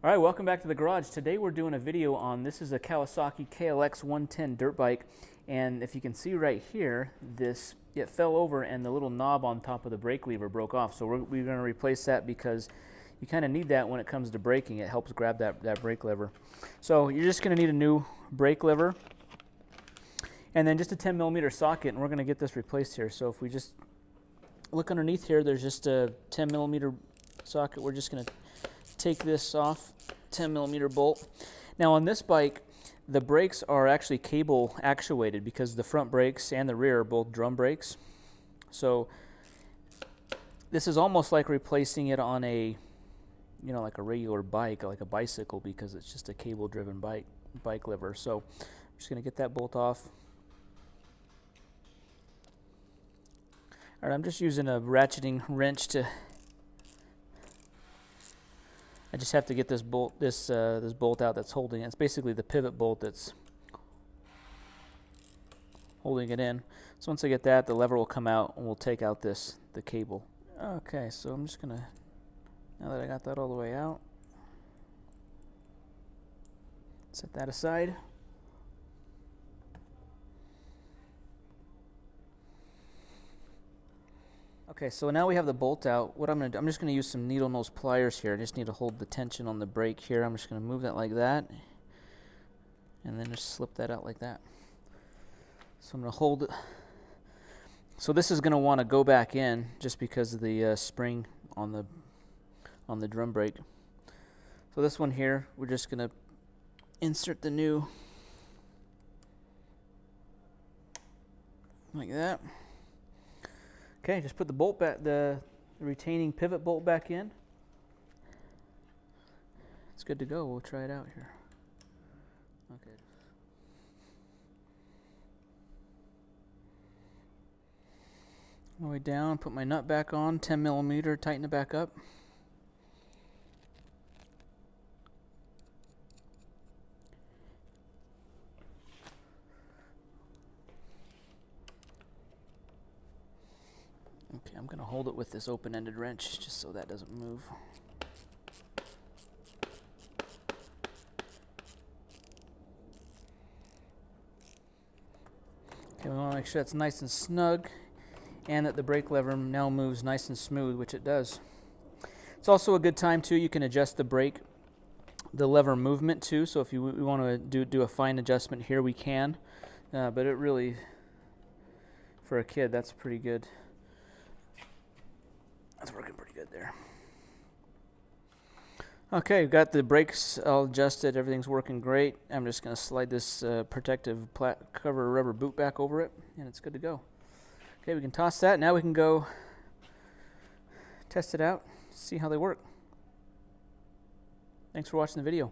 All right, welcome back to the garage. Today we're doing a video on, this is a Kawasaki KlX110 dirt bike, and if you can see right here, it fell over and the little knob on top of the brake lever broke off. So we're going to replace that because you kind of need that when it comes to braking. It helps grab that brake lever. So you're just going to need a new brake lever and then just a 10mm socket, and we're going to get this replaced here. So if we just look underneath here, there's just a 10mm socket. We're just going to take this off, 10mm bolt. Now on this bike, the brakes are actually cable actuated because the front brakes and the rear are both drum brakes. So this is almost like replacing it on a, like a regular bike, like a bicycle, because it's just a cable driven bike lever. So I'm just going to get that bolt off. All right, I'm just using a ratcheting wrench to, I just have to get this bolt, this bolt out that's holding it. It's basically the pivot bolt that's holding it in. So once I get that, the lever will come out and we'll take out the cable. Okay, so I'm just gonna, now that I got that all the way out, set that aside. Okay, so now we have the bolt out. What I'm just going to use some needle nose pliers here. I just need to hold the tension on the brake here. I'm just going to move that like that, and then just slip that out like that. So I'm going to hold it. So this is going to want to go back in just because of the spring on the drum brake. So this one here, we're just going to insert the new, like that. Okay, just put the bolt back, the retaining pivot bolt back in. It's good to go. We'll try it out here. Okay. All the way down, put my nut back on, 10mm, tighten it back up. Okay, I'm going to hold it with this open-ended wrench just so that doesn't move. Okay, we want to make sure it's nice and snug and that the brake lever now moves nice and smooth, which it does. It's also a good time too, you can adjust the lever movement too, so if we want to do a fine adjustment here, we can. But it really, for a kid, that's pretty good. That's working pretty good there. Okay, we've got the brakes all adjusted. Everything's working great. I'm just going to slide this protective cover rubber boot back over it, and it's good to go. Okay, we can toss that. Now we can go test it out, see how they work. Thanks for watching the video.